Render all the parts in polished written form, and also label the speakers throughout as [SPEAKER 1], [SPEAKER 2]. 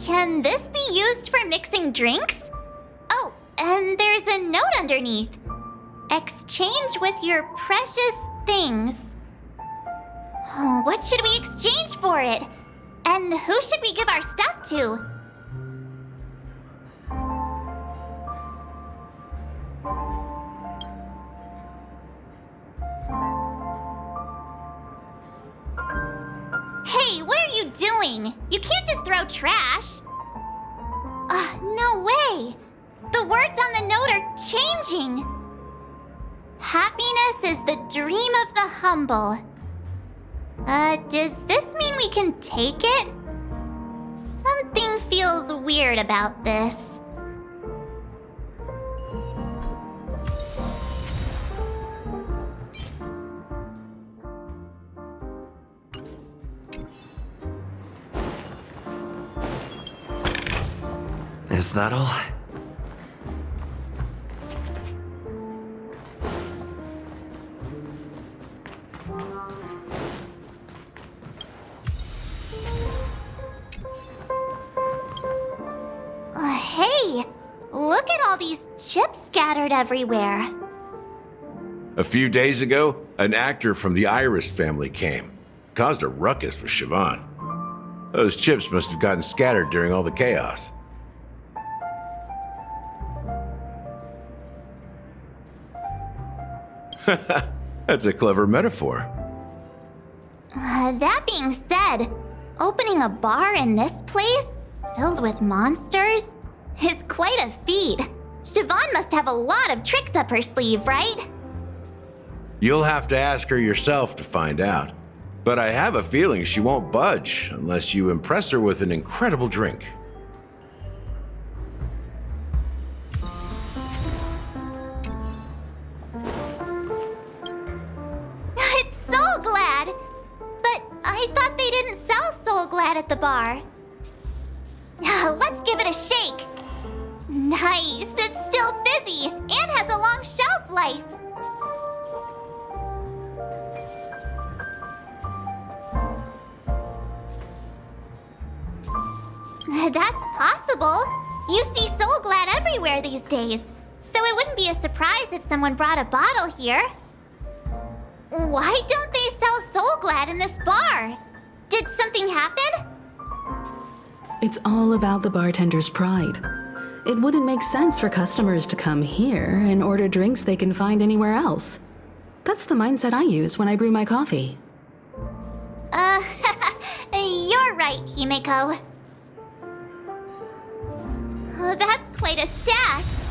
[SPEAKER 1] Can this be used for mixing drinks? Oh, and there's a note underneath. Exchange with your precious things. What should we exchange for it? And who should we give our stuff to? Hey, what are you doing? You can't just throw trash. No way. The words on the note are changing. Happiness is the dream of the humble. Does this mean we can take it? Something feels weird about this.
[SPEAKER 2] Is that all?
[SPEAKER 1] Hey! Look at all these chips scattered everywhere.
[SPEAKER 3] A few days ago, an actor from the Iris family came. Caused a ruckus with Siobhan. Those chips must have gotten scattered during all the chaos. That's a clever metaphor.
[SPEAKER 1] That being said, opening a bar in this place, filled with monsters, is quite a feat. Siobhan must have a lot of tricks up her sleeve, right?
[SPEAKER 3] You'll have to ask her yourself to find out. But I have a feeling she won't budge unless you impress her with an incredible drink.
[SPEAKER 1] It's Soul Glad! But I thought they didn't sell Soul Glad at the bar. Let's give it a shake. Nice, it's still fizzy and has a long shelf life. That's possible. You see Soul Glad everywhere these days, so it wouldn't be a surprise if someone brought a bottle here. Why don't they sell Soul Glad in this bar? Did something happen?
[SPEAKER 4] It's all about the bartender's pride. It wouldn't make sense for customers to come here and order drinks they can find anywhere else. That's the mindset I use when I brew my coffee.
[SPEAKER 1] You're right, Himeko. That's quite a stash.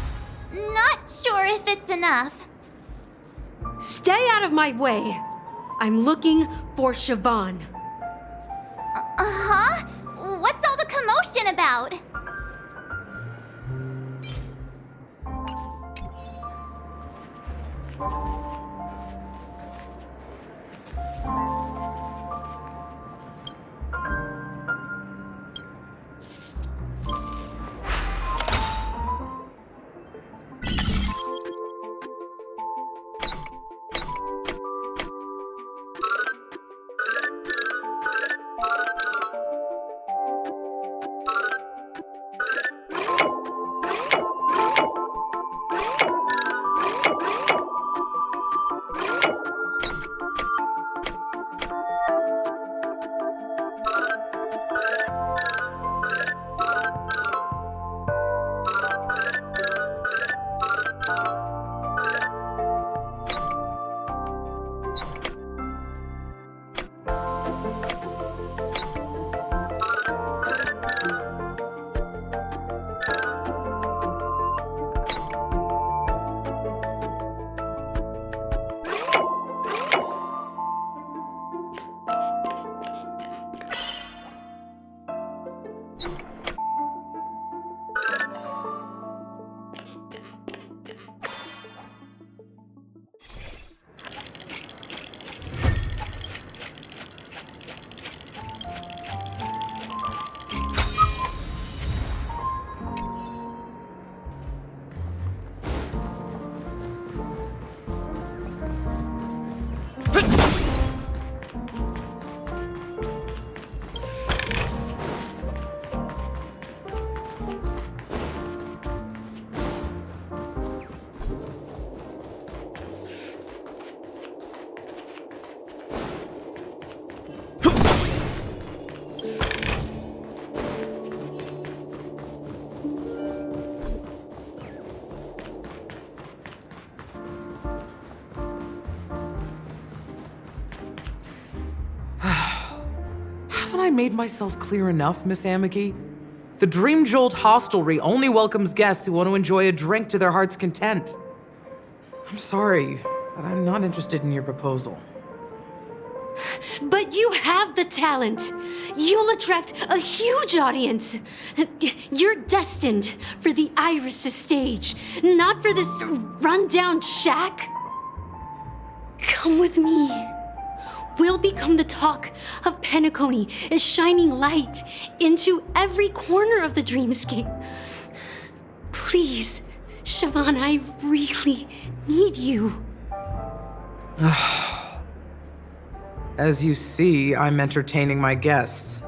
[SPEAKER 1] Not sure if it's enough.
[SPEAKER 5] Stay out of my way. I'm looking for Siobhan.
[SPEAKER 1] Huh? What's all the commotion about?
[SPEAKER 2] Haven't I made myself clear enough, Miss Amiki? The Dream Jolt hostelry only welcomes guests who want to enjoy a drink to their heart's content. I'm sorry, but I'm not interested in your proposal.
[SPEAKER 5] But you have the talent. You'll attract a huge audience. You're destined for the Iris' stage, not for this rundown shack. Come with me. We'll become the talk of Penacony, a shining light into every corner of the dreamscape. Please, Siobhan, I really need you.
[SPEAKER 2] As you see, I'm entertaining my guests.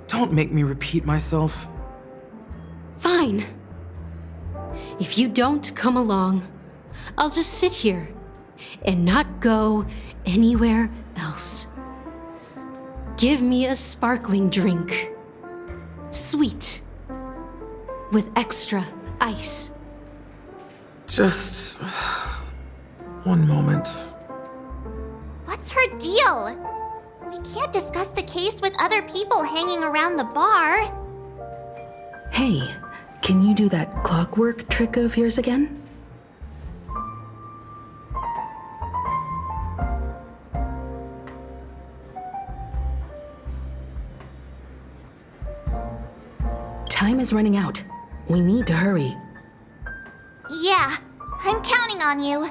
[SPEAKER 2] Don't make me repeat myself.
[SPEAKER 5] Fine. If you don't come along, I'll just sit here and not go anywhere else. Give me a sparkling drink. Sweet. With extra ice.
[SPEAKER 2] Just one moment.
[SPEAKER 1] What's her deal? We can't discuss the case with other people hanging around the bar.
[SPEAKER 4] Hey, can you do that clockwork trick of yours again? Time is running out. We need to hurry.
[SPEAKER 1] Yeah, I'm counting on you.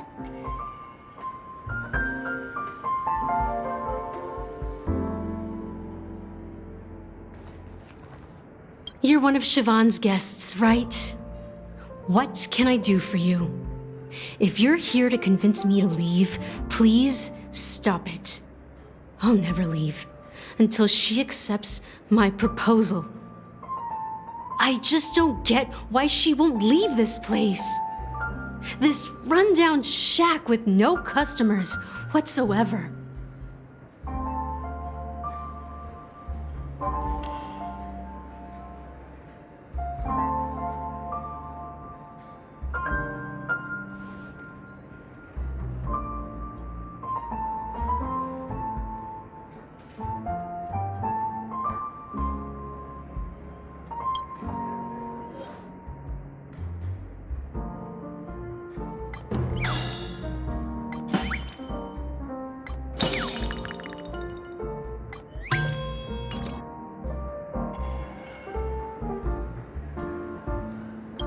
[SPEAKER 5] You're one of Siobhan's guests, right? What can I do for you? If you're here to convince me to leave, please stop it. I'll never leave until she accepts my proposal. I just don't get why she won't leave this place. This rundown shack with no customers whatsoever.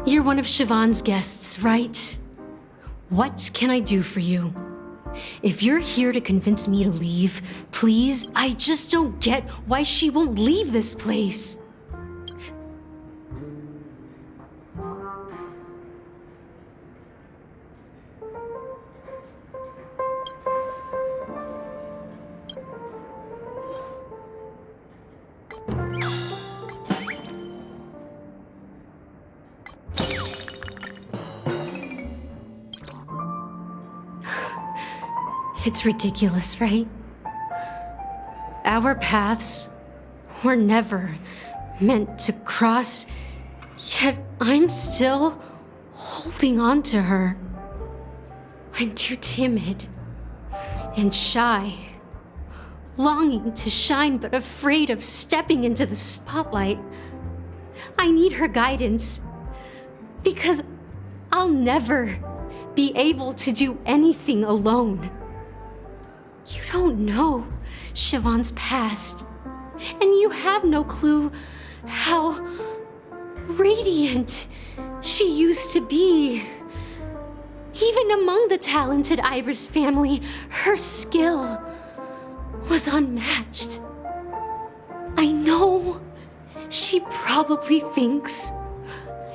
[SPEAKER 5] You're one of Siobhan's guests, right? What can I do for you? If you're here to convince me to leave, please, I just don't get why she won't leave this place. It's ridiculous, right? Our paths were never meant to cross, yet I'm still holding on to her. I'm too timid and shy, longing to shine but afraid of stepping into the spotlight. I need her guidance because I'll never be able to do anything alone. You don't know Siobhan's past, and you have no clue how radiant she used to be. Even among the talented Iris family, her skill was unmatched. I know she probably thinks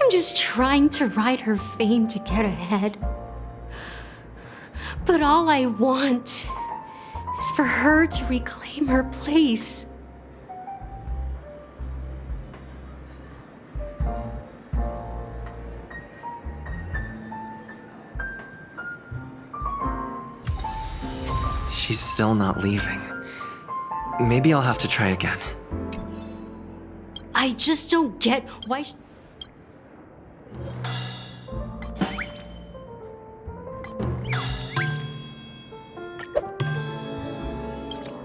[SPEAKER 5] I'm just trying to ride her fame to get ahead. But all I want is for her to reclaim her place.
[SPEAKER 6] She's still not leaving. Maybe I'll have to try again.
[SPEAKER 5] I just don't get why.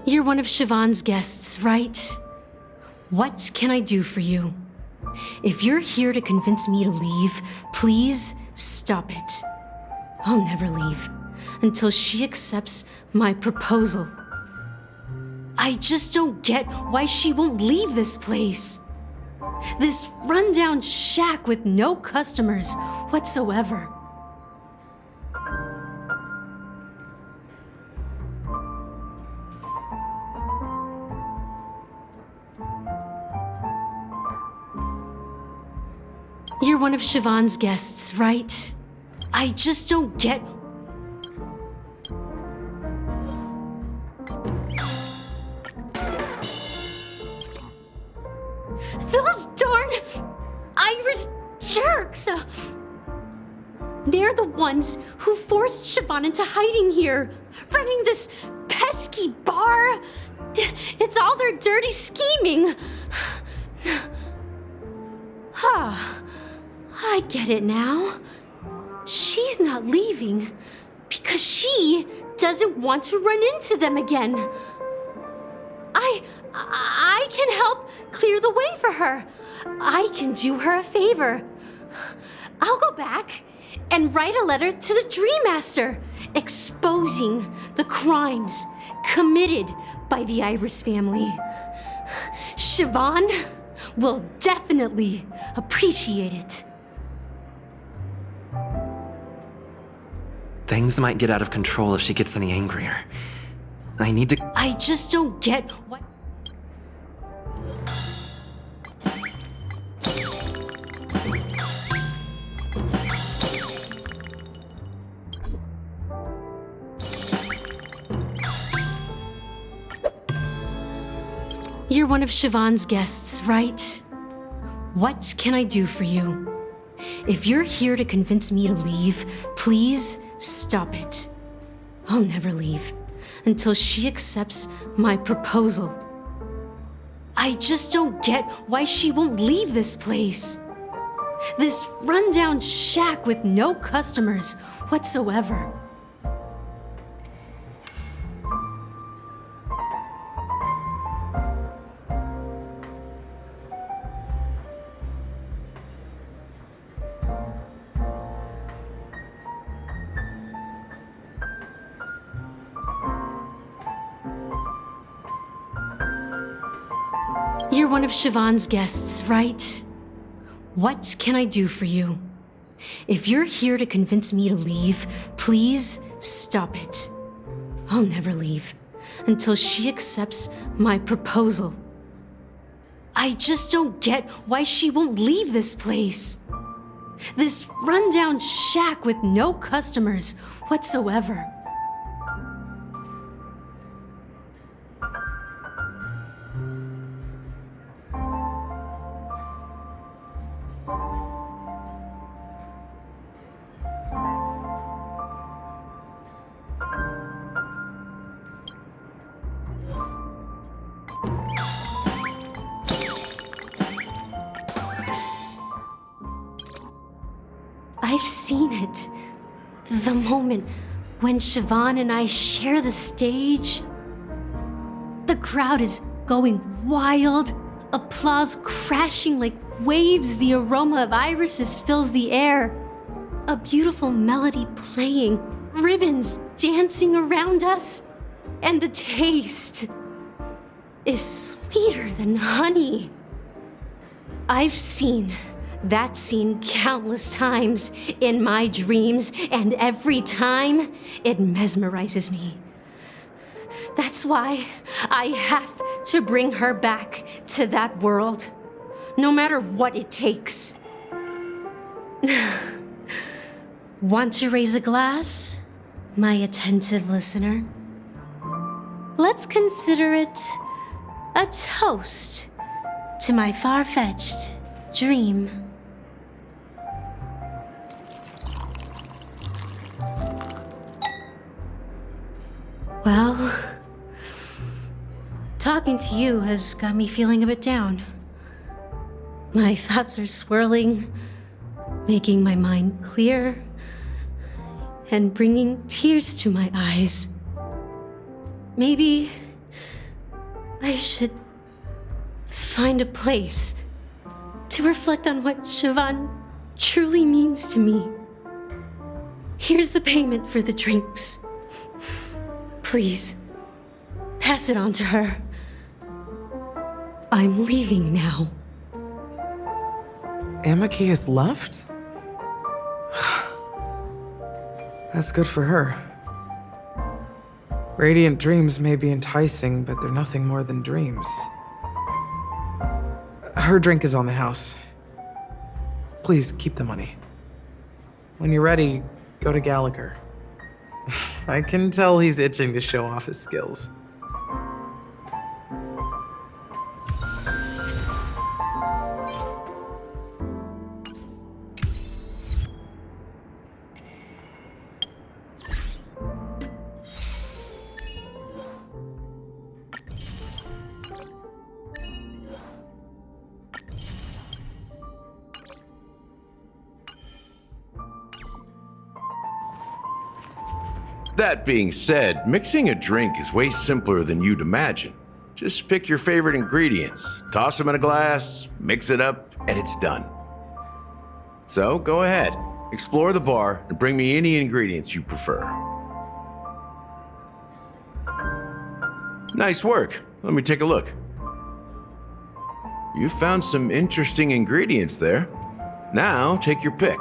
[SPEAKER 5] You're one of Siobhan's guests, right? What can I do for you? If you're here to convince me to leave, please stop it. I'll never leave until she accepts my proposal. I just don't get why she won't leave this place. This rundown shack with no customers whatsoever. You're one of Siobhan's guests, right? I just don't get... Those darn Irish jerks! They're the ones who forced Siobhan into hiding here, running this pesky bar. It's all their dirty scheming. I get it now. She's not leaving because she doesn't want to run into them again. I can help clear the way for her. I can do her a favor. I'll go back and write a letter to the Dream Master exposing the crimes committed by the Iris family. Siobhan will definitely appreciate it.
[SPEAKER 6] Things might get out of control if she gets any angrier. I need to...
[SPEAKER 5] I just don't get what... You're one of Siobhan's guests, right? What can I do for you? If you're here to convince me to leave, please stop it. I'll never leave until she accepts my proposal. I just don't get why she won't leave this place. This rundown shack with no customers whatsoever. You're one of Siobhan's guests, right? What can I do for you? If you're here to convince me to leave, please stop it. I'll never leave until she accepts my proposal. I just don't get why she won't leave this place. This rundown shack with no customers whatsoever. I've seen it. The moment when Siobhan and I share the stage. The crowd is going wild, applause crashing like waves, the aroma of irises fills the air. A beautiful melody playing, ribbons dancing around us, and the taste is sweeter than honey. I've seen that scene countless times in my dreams, and every time it mesmerizes me. That's why I have to bring her back to that world, no matter what it takes. Want to raise a glass, my attentive listener? Let's consider it a toast to my far-fetched dream. Well, talking to you has got me feeling a bit down. My thoughts are swirling, making my mind clear, and bringing tears to my eyes. Maybe I should find a place to reflect on what Siobhan truly means to me. Here's the payment for the drinks. Please, pass it on to her. I'm leaving now.
[SPEAKER 2] Amiki has left? That's good for her. Radiant dreams may be enticing, but they're nothing more than dreams. Her drink is on the house. Please keep the money. When you're ready, go to Gallagher. I can tell he's itching to show off his skills.
[SPEAKER 3] That being said, mixing a drink is way simpler than you'd imagine. Just pick your favorite ingredients, toss them in a glass, mix it up, and it's done. So go ahead, explore the bar, and bring me any ingredients you prefer. Nice work. Let me take a look. You found some interesting ingredients there. Now take your pick.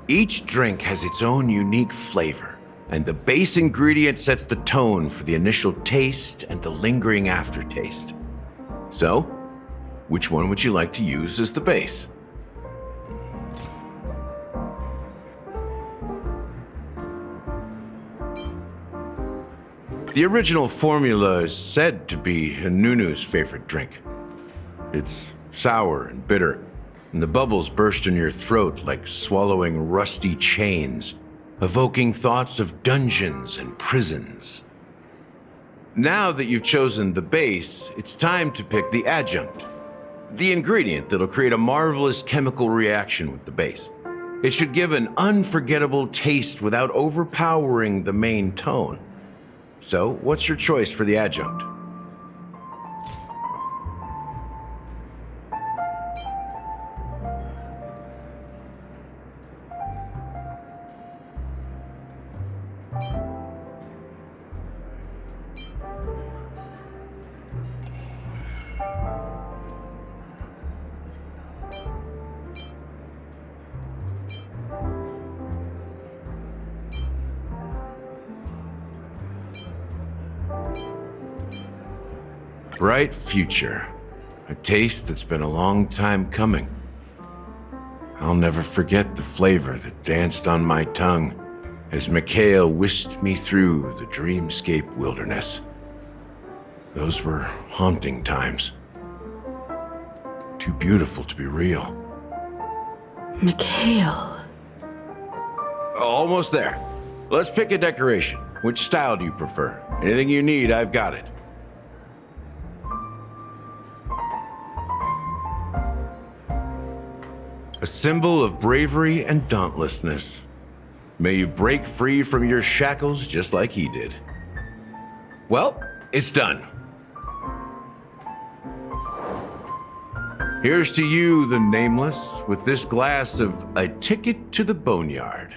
[SPEAKER 3] Each drink has its own unique flavor, and the base ingredient sets the tone for the initial taste and the lingering aftertaste. So, which one would you like to use as the base? The original formula is said to be Nunu's favorite drink. It's sour and bitter, and the bubbles burst in your throat like swallowing rusty chains, evoking thoughts of dungeons and prisons. Now that you've chosen the base, it's time to pick the adjunct, the ingredient that'll create a marvelous chemical reaction with the base. It should give an unforgettable taste without overpowering the main tone. So, what's your choice for the adjunct? Bright future. A taste that's been a long time coming. I'll never forget the flavor that danced on my tongue as Mikhail whisked me through the dreamscape wilderness. Those were haunting times. Too beautiful to be real.
[SPEAKER 4] Mikhail.
[SPEAKER 3] Almost there. Let's pick a decoration. Which style do you prefer? Anything you need, I've got it. A symbol of bravery and dauntlessness. May you break free from your shackles just like he did. Well, it's done. Here's to you, the Nameless, with this glass of a ticket to the boneyard.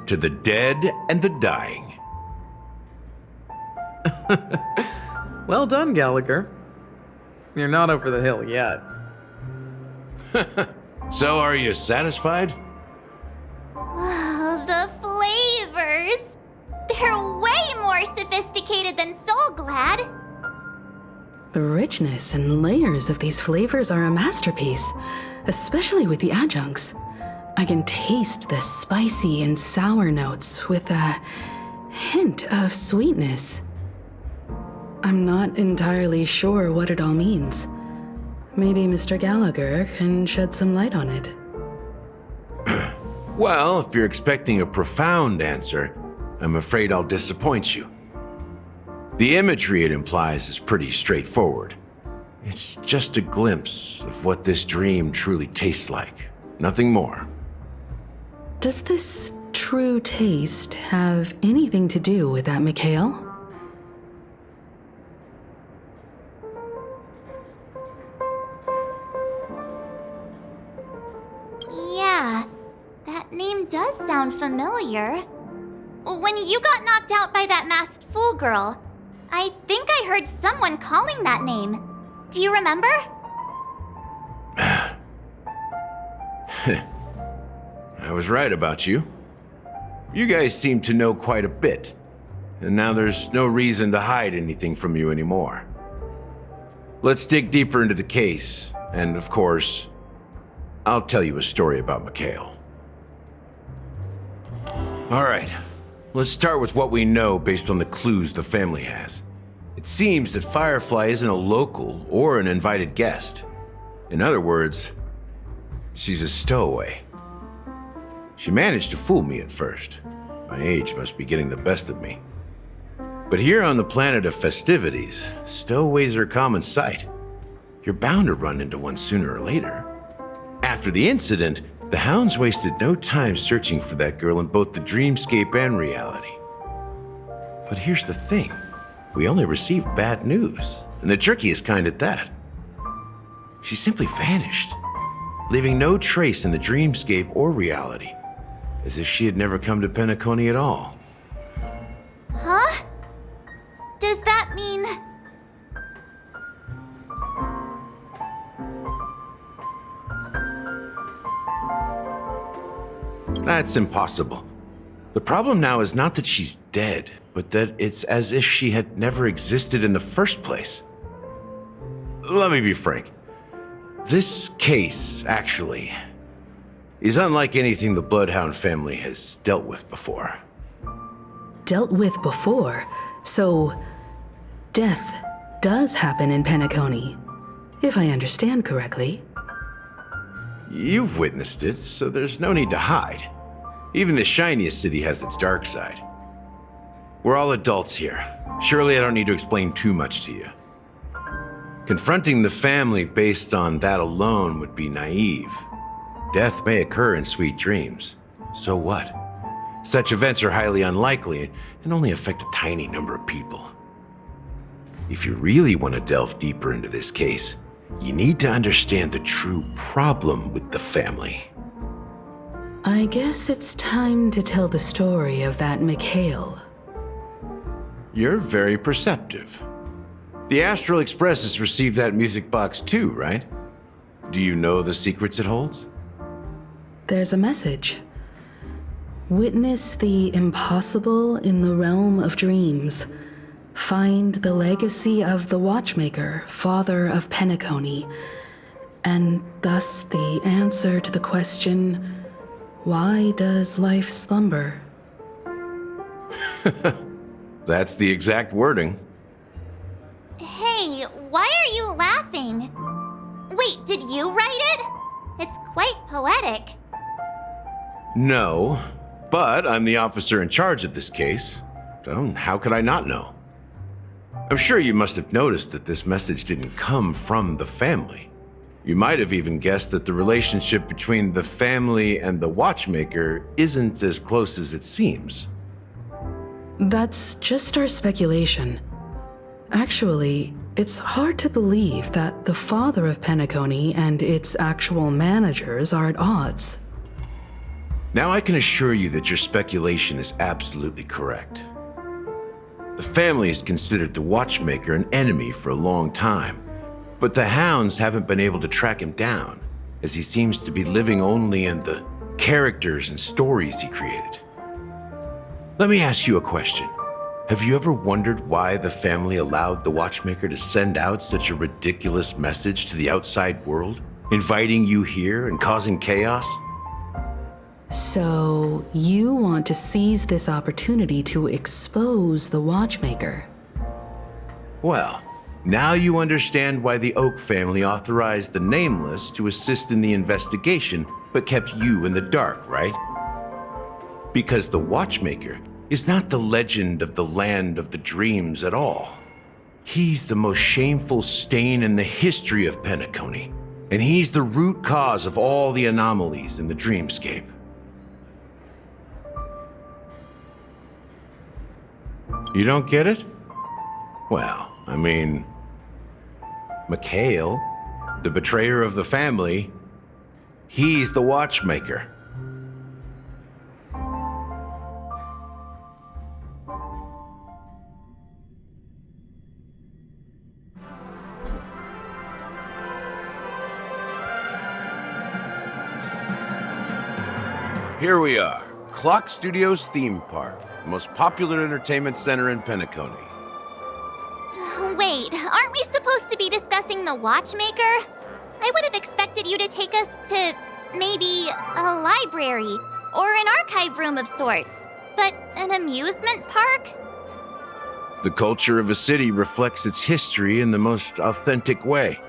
[SPEAKER 3] To the dead and the dying.
[SPEAKER 2] Well done, Gallagher. You're not over the hill yet.
[SPEAKER 3] So, are you satisfied?
[SPEAKER 1] Oh, the flavors! They're way more sophisticated than Soul Glad.
[SPEAKER 4] The richness and layers of these flavors are a masterpiece, especially with the adjuncts. I can taste the spicy and sour notes with a hint of sweetness. I'm not entirely sure what it all means. Maybe Mr. Gallagher can shed some light on it.
[SPEAKER 3] Well, if you're expecting a profound answer, I'm afraid I'll disappoint you. The imagery it implies is pretty straightforward. It's just a glimpse of what this dream truly tastes like. Nothing more.
[SPEAKER 4] Does this true taste have anything to do with that Mikhail?
[SPEAKER 1] Yeah, that name does sound familiar. When you got knocked out by that masked fool girl, I think I heard someone calling that name. Do you remember?
[SPEAKER 3] I was right about you. You guys seem to know quite a bit, and now there's no reason to hide anything from you anymore. Let's dig deeper into the case, and of course, I'll tell you a story about Mikhail. All right, let's start with what we know based on the clues the family has. It seems that Firefly isn't a local or an invited guest. In other words, she's a stowaway. She managed to fool me at first. My age must be getting the best of me. But here on the planet of festivities, stowaways are a common sight. You're bound to run into one sooner or later. After the incident, the hounds wasted no time searching for that girl in both the dreamscape and reality. But here's the thing. We only received bad news, and the trickiest kind at that. She simply vanished, leaving no trace in the dreamscape or reality, as if she had never come to Penacony at all.
[SPEAKER 1] Huh? Does that mean...
[SPEAKER 3] That's impossible. The problem now is not that she's dead, but that it's as if she had never existed in the first place. Let me be frank. This case, actually, is unlike anything the Bloodhound family has dealt with before.
[SPEAKER 4] Dealt with before? So, death does happen in Penacony, if I understand correctly.
[SPEAKER 3] You've witnessed it, so there's no need to hide. Even the shiniest city has its dark side. We're all adults here. Surely I don't need to explain too much to you. Confronting the family based on that alone would be naive. Death may occur in sweet dreams. So what? Such events are highly unlikely and only affect a tiny number of people. If you really want to delve deeper into this case, you need to understand the true problem with the family.
[SPEAKER 4] I guess it's time to tell the story of that Mikhail.
[SPEAKER 3] You're very perceptive. The Astral Express has received that music box too, right? Do you know the secrets it holds?
[SPEAKER 4] There's a message. Witness the impossible in the realm of dreams. Find the legacy of the Watchmaker, father of Penacony, and thus the answer to the question, why does life slumber?
[SPEAKER 3] That's the exact wording.
[SPEAKER 1] Hey, why are you laughing? Wait, did you write it? It's quite poetic.
[SPEAKER 3] No, but I'm the officer in charge of this case, so how could I not know? I'm sure you must have noticed that this message didn't come from the family. You might have even guessed that the relationship between the family and the Watchmaker isn't as close as it seems.
[SPEAKER 4] That's just our speculation. Actually, it's hard to believe that the father of Penacony and its actual managers are at odds.
[SPEAKER 3] Now I can assure you that your speculation is absolutely correct. The family has considered the Watchmaker an enemy for a long time, but the hounds haven't been able to track him down, as he seems to be living only in the characters and stories he created. Let me ask you a question. Have you ever wondered why the family allowed the Watchmaker to send out such a ridiculous message to the outside world, inviting you here and causing chaos?
[SPEAKER 4] So, you want to seize this opportunity to expose the Watchmaker?
[SPEAKER 3] Well, now you understand why the Oak family authorized the Nameless to assist in the investigation, but kept you in the dark, right? Because the Watchmaker is not the legend of the land of the dreams at all. He's the most shameful stain in the history of Penacony, and he's the root cause of all the anomalies in the dreamscape. You don't get it? Well, I mean, Mikhail, the betrayer of the family, he's the watchmaker. Here we are, Clock Studios theme park, the most popular entertainment center in Penacony.
[SPEAKER 1] Wait, aren't we supposed to be discussing the watchmaker? I would have expected you to take us to maybe a library or an archive room of sorts. But an amusement park?
[SPEAKER 3] The culture of a city reflects its history in the most authentic way.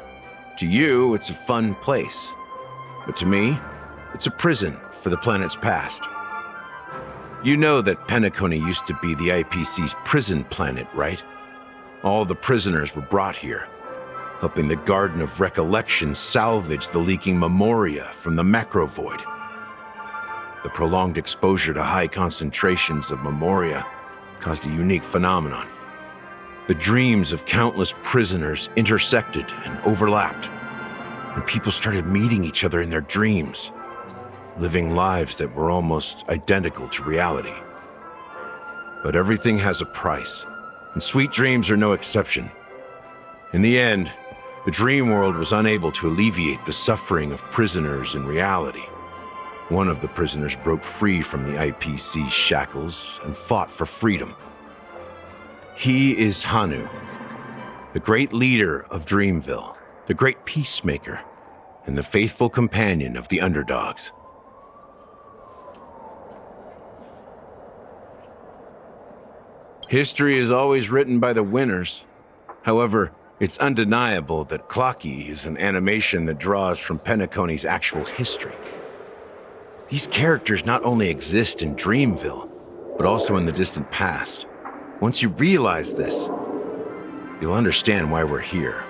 [SPEAKER 3] To you, it's a fun place. But to me, it's a prison for the planet's past. You know that Penacony used to be the IPC's prison planet, right? All the prisoners were brought here, helping the Garden of Recollection salvage the leaking memoria from the macro void. The prolonged exposure to high concentrations of memoria caused a unique phenomenon. The dreams of countless prisoners intersected and overlapped, and people started meeting each other in their dreams, living lives that were almost identical to reality. But everything has a price, and sweet dreams are no exception. In the end, the dream world was unable to alleviate the suffering of prisoners in reality. One of the prisoners broke free from the IPC shackles and fought for freedom. He is Hanu, the great leader of Dreamville, the great peacemaker, and the faithful companion of the underdogs. History is always written by the winners. However, it's undeniable that Clocky is an animation that draws from Penacony's actual history. These characters not only exist in Dreamville, but also in the distant past. Once you realize this, you'll understand why we're here.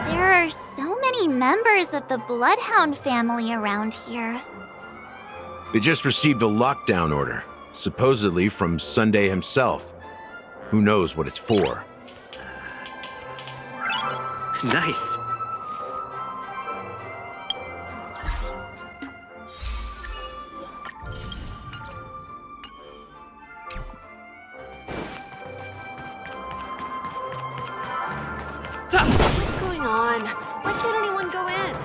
[SPEAKER 1] There are so many members of the Bloodhound family around here.
[SPEAKER 3] They just received a lockdown order, supposedly from Sunday himself. Who knows what it's for?
[SPEAKER 6] Nice.
[SPEAKER 7] What's going on? Why can't anyone go in?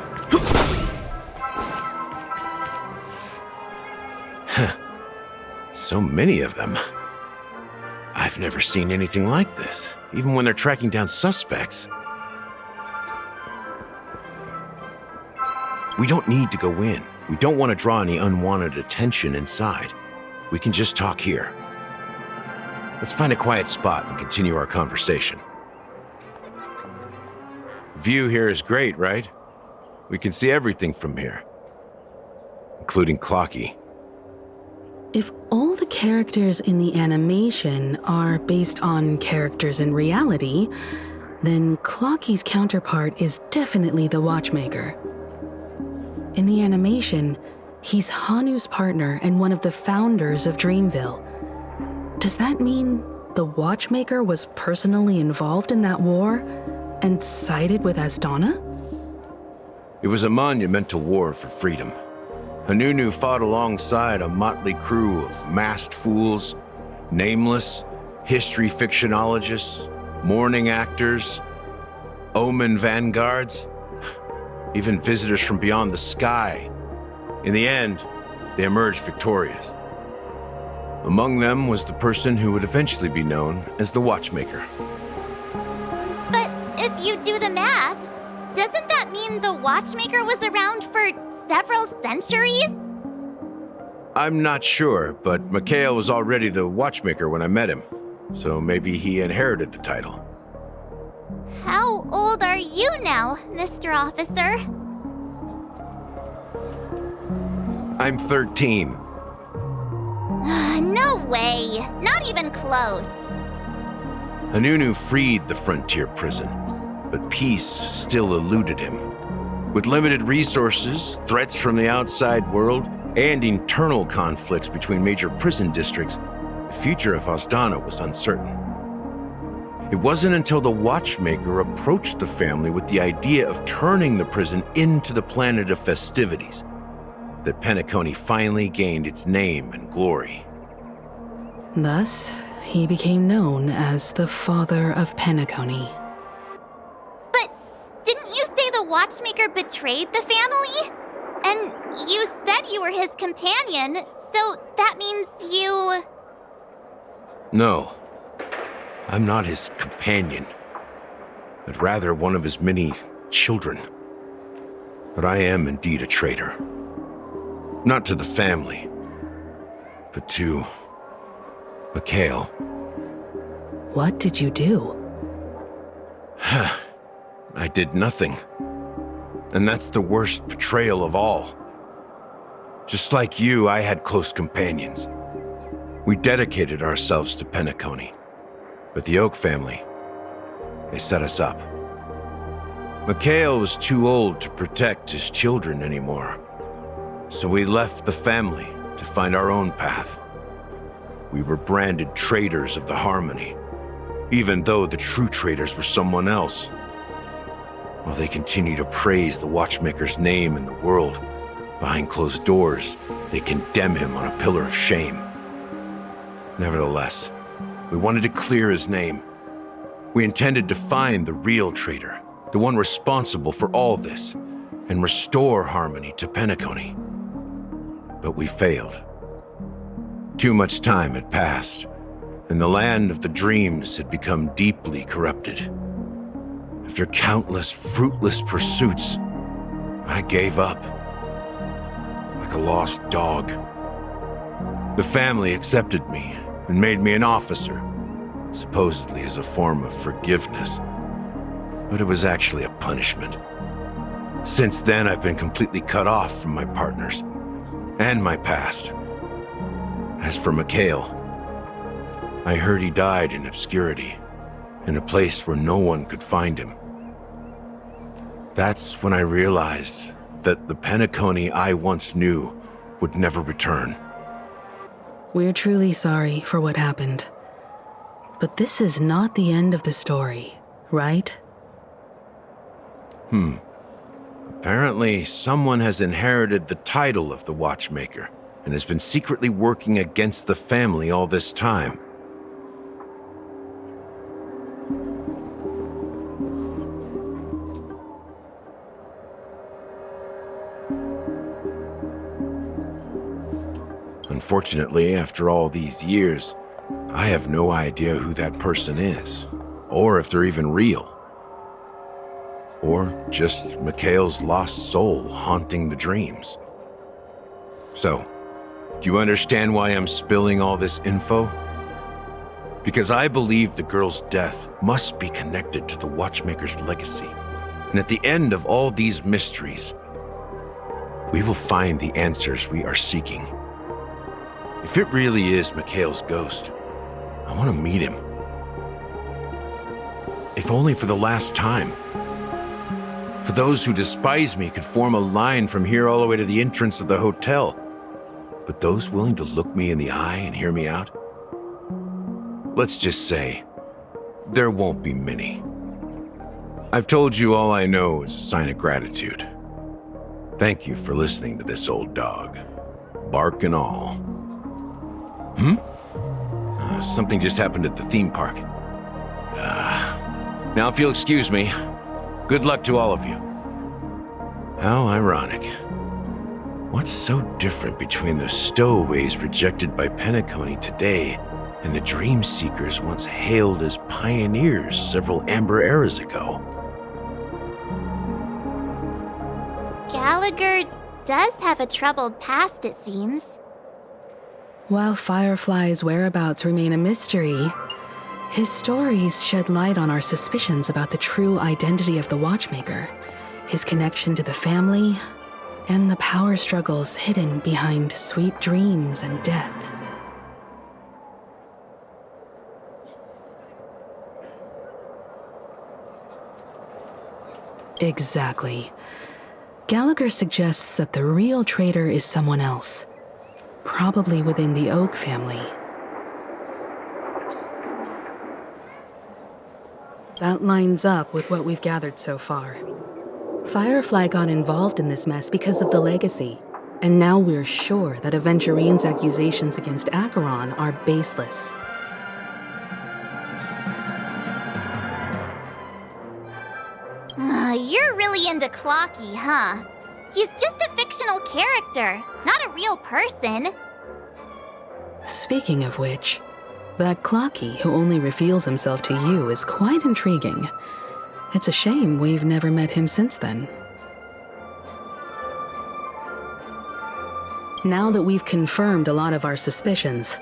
[SPEAKER 3] So many of them. I've never seen anything like this, even when they're tracking down suspects. We don't need to go in. We don't want to draw any unwanted attention inside. We can just talk here. Let's find a quiet spot and continue our conversation. View here is great, right? We can see everything from here, including Clocky.
[SPEAKER 4] If all the characters in the animation are based on characters in reality, then Clocky's counterpart is definitely the Watchmaker. In the animation, he's Hanu's partner and one of the founders of Dreamville. Does that mean the Watchmaker was personally involved in that war and sided with Asdana?
[SPEAKER 3] It was a monumental war for freedom. Hanunu fought alongside a motley crew of masked fools, nameless, history fictionologists, mourning actors, omen vanguards, even visitors from beyond the sky. In the end, they emerged victorious. Among them was the person who would eventually be known as the Watchmaker.
[SPEAKER 1] But if you do the math, doesn't that mean the Watchmaker was around for several centuries?
[SPEAKER 3] I'm not sure, but Mikhail was already the Watchmaker when I met him, so maybe he inherited the title.
[SPEAKER 1] How old are you now, Mr. Officer?
[SPEAKER 3] I'm 13.
[SPEAKER 1] No way. Not even close.
[SPEAKER 3] Hanunu freed the frontier prison, but peace still eluded him. With limited resources, threats from the outside world, and internal conflicts between major prison districts, the future of Osdana was uncertain. It wasn't until the Watchmaker approached the family with the idea of turning the prison into the planet of festivities that Penacony finally gained its name and glory.
[SPEAKER 4] Thus, he became known as the Father of Penacony.
[SPEAKER 1] But didn't you say the Watchmaker betrayed the family? And you said you were his companion, so that means you...
[SPEAKER 3] No, I'm not his companion, but rather one of his many children. But I am indeed a traitor. Not to the family, but to Mikhail.
[SPEAKER 4] What did you do?
[SPEAKER 3] I did nothing. And that's the worst betrayal of all. Just like you, I had close companions. We dedicated ourselves to Penacony. But the Oak family, they set us up. Mikhail was too old to protect his children anymore. So we left the family to find our own path. We were branded traitors of the Harmony, even though the true traitors were someone else. While they continue to praise the Watchmaker's name in the world, behind closed doors, they condemn him on a pillar of shame. Nevertheless, we wanted to clear his name. We intended to find the real traitor, the one responsible for all this, and restore harmony to Penacony. But we failed. Too much time had passed, and the land of the dreams had become deeply corrupted. After countless fruitless pursuits, I gave up. Like a lost dog. The family accepted me and made me an officer, supposedly as a form of forgiveness. But it was actually a punishment. Since then, I've been completely cut off from my partners and my past. As for Mikhail, I heard he died in obscurity, in a place where no one could find him. That's when I realized that the Penacony I once knew would never return.
[SPEAKER 4] We're truly sorry for what happened. But this is not the end of the story, right?
[SPEAKER 3] Apparently, someone has inherited the title of the Watchmaker and has been secretly working against the family all this time. Unfortunately, after all these years, I have no idea who that person is, or if they're even real. Or just Mikhail's lost soul haunting the dreams. So, do you understand why I'm spilling all this info? Because I believe the girl's death must be connected to the Watchmaker's legacy. And at the end of all these mysteries, we will find the answers we are seeking. If it really is Mikhail's ghost, I want to meet him. If only for the last time. For those who despise me could form a line from here all the way to the entrance of the hotel. But those willing to look me in the eye and hear me out? Let's just say, there won't be many. I've told you all I know is a sign of gratitude. Thank you for listening to this old dog. Bark and all. Something just happened at the theme park. Now if you'll excuse me, good luck to all of you. How ironic. What's so different between the stowaways rejected by Penacony today and the dream seekers once hailed as pioneers several amber eras ago?
[SPEAKER 1] Gallagher does have a troubled past, it seems.
[SPEAKER 4] While Firefly's whereabouts remain a mystery, his stories shed light on our suspicions about the true identity of the Watchmaker, his connection to the family, and the power struggles hidden behind sweet dreams and death. Exactly. Gallagher suggests that the real traitor is someone else, probably within the Oak family. That lines up with what we've gathered so far. Firefly got involved in this mess because of the legacy, and now we're sure that Aventurine's accusations against Acheron are baseless.
[SPEAKER 1] You're really into Clocky, huh? He's just a fictional character, not a real person.
[SPEAKER 4] Speaking of which, that Clocky who only reveals himself to you is quite intriguing. It's a shame we've never met him since then. Now that we've confirmed a lot of our suspicions,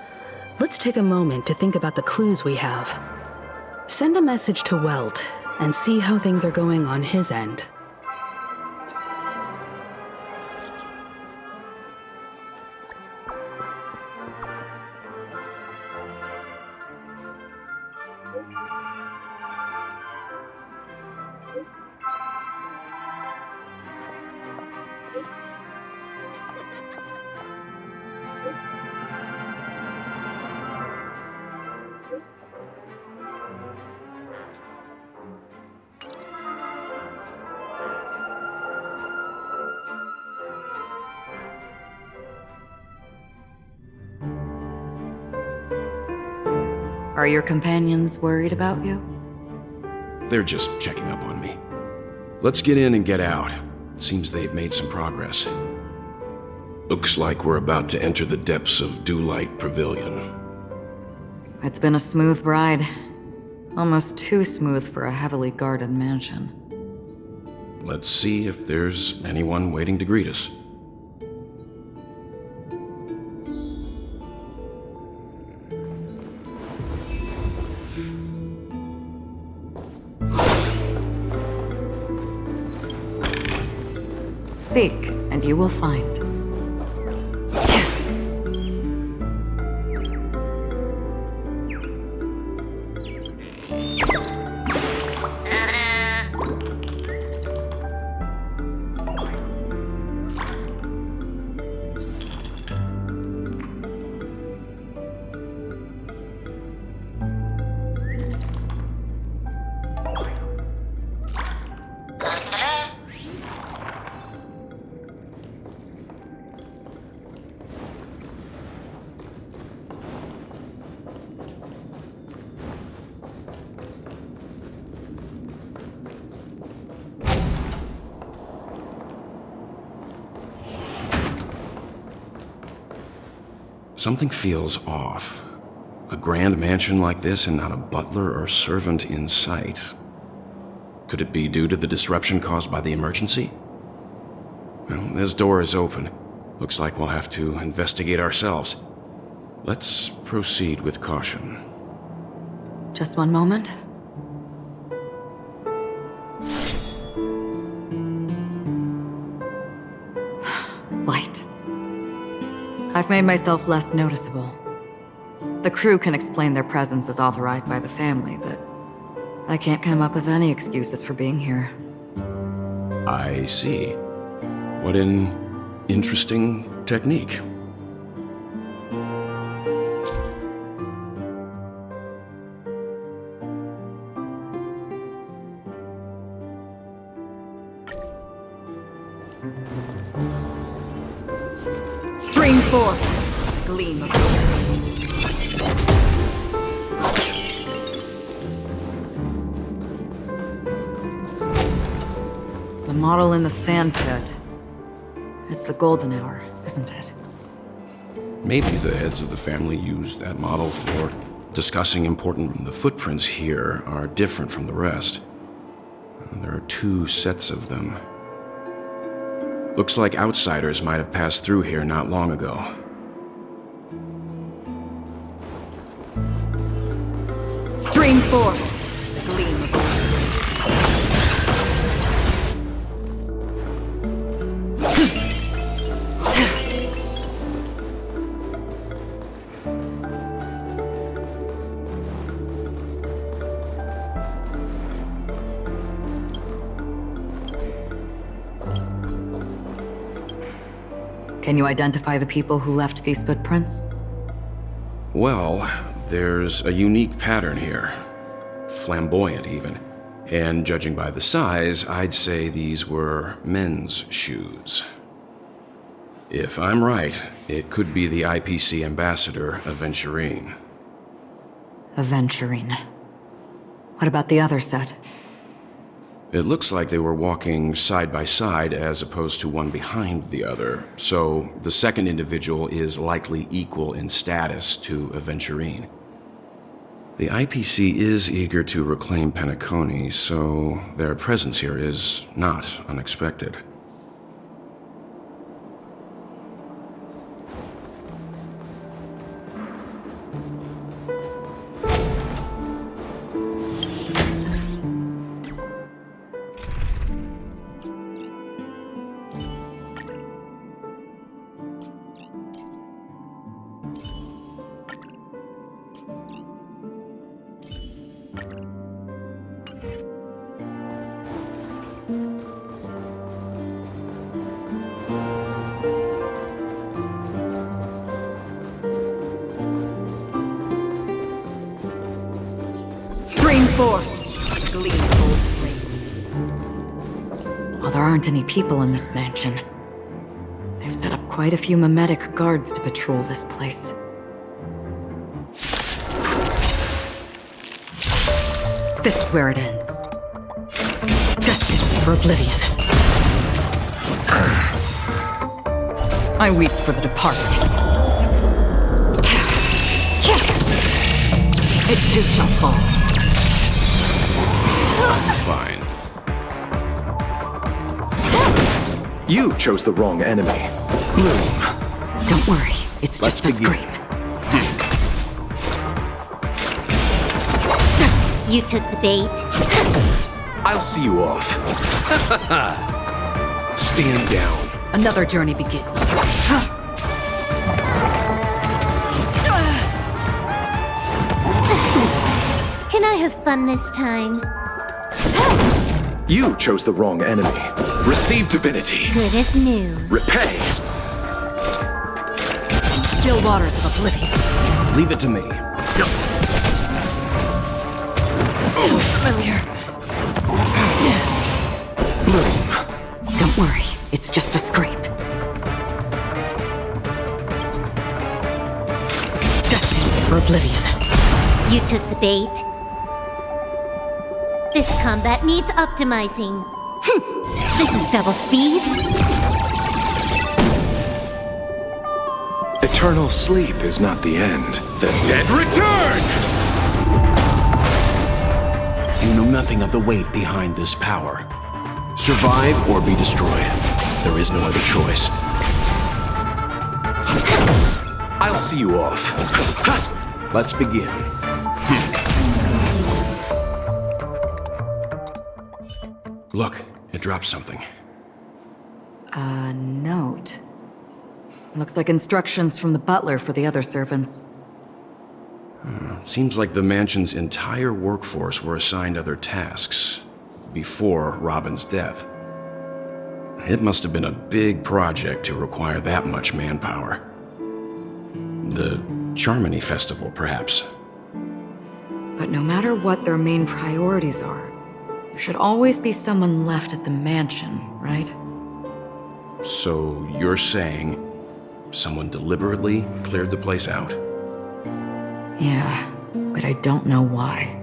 [SPEAKER 4] let's take a moment to think about the clues we have. Send a message to Welt and see how things are going on his end.
[SPEAKER 8] Are your companions worried about you?
[SPEAKER 9] They're just checking up on me. Let's get in and get out. Seems they've made some progress. Looks like we're about to enter the depths of Dewlight Pavilion.
[SPEAKER 8] It's been a smooth ride. Almost too smooth for a heavily guarded mansion.
[SPEAKER 9] Let's see if there's anyone waiting to greet us.
[SPEAKER 8] Seek, and you will find.
[SPEAKER 9] Something feels off. A grand mansion like this and not a butler or servant in sight. Could it be due to the disruption caused by the emergency? Well, this door is open. Looks like we'll have to investigate ourselves. Let's proceed with caution.
[SPEAKER 8] Just one moment. Light. I've made myself less noticeable. The crew can explain their presence as authorized by the family, but I can't come up with any excuses for being here.
[SPEAKER 9] I see. What an interesting technique.
[SPEAKER 8] Stream forth, gleam of the model in the sand pit. It's the golden hour, isn't it?
[SPEAKER 9] Maybe the heads of the family used that model for discussing important... The footprints here are different from the rest. There are 2 sets of them. Looks like outsiders might have passed through here not long ago.
[SPEAKER 8] Stream forth, gleam of Can you identify the people who left these footprints?
[SPEAKER 9] Well, there's a unique pattern here. Flamboyant, even. And judging by the size, I'd say these were men's shoes. If I'm right, it could be the IPC ambassador, Aventurine.
[SPEAKER 8] Aventurine. What about the other set?
[SPEAKER 9] It looks like they were walking side by side as opposed to one behind the other, so the second individual is likely equal in status to Aventurine. The IPC is eager to reclaim Penacony, so their presence here is not unexpected.
[SPEAKER 8] Stream forth, gleam old flames. While there aren't any people in this mansion, they've set up quite a few mimetic guards to patrol this place. This is where it ends. Destined for oblivion. I weep for the departed. It too shall fall.
[SPEAKER 9] Fine.
[SPEAKER 10] You chose the wrong enemy. Bloom.
[SPEAKER 8] Don't worry, it's
[SPEAKER 9] Let's
[SPEAKER 8] just a
[SPEAKER 9] begin.
[SPEAKER 8] scrape.
[SPEAKER 1] You took the bait.
[SPEAKER 10] I'll see you off. Stand down.
[SPEAKER 8] Another journey begins.
[SPEAKER 1] Can I have fun this time?
[SPEAKER 10] You chose the wrong enemy. Receive divinity.
[SPEAKER 1] Good as new.
[SPEAKER 10] Repay.
[SPEAKER 8] Still waters of oblivion.
[SPEAKER 10] Leave it to me.
[SPEAKER 8] Familiar.
[SPEAKER 10] Bloom.
[SPEAKER 8] Don't worry, it's just a scrape. Destined for oblivion.
[SPEAKER 1] You took the bait. This combat needs optimizing. This is double speed.
[SPEAKER 10] Eternal sleep is not the end. The dead return!
[SPEAKER 9] You know nothing of the weight behind this power. Survive or be destroyed. There is no other choice.
[SPEAKER 10] I'll see you off.
[SPEAKER 9] Let's begin. Look, it dropped something.
[SPEAKER 8] A note. Looks like instructions from the butler for the other servants.
[SPEAKER 9] Seems like the mansion's entire workforce were assigned other tasks before Robin's death. It must have been a big project to require that much manpower. The Charmony Festival, perhaps.
[SPEAKER 8] But no matter what their main priorities are, there should always be someone left at the mansion, right?
[SPEAKER 9] So you're saying someone deliberately cleared the place out?
[SPEAKER 8] Yeah, but I don't know why.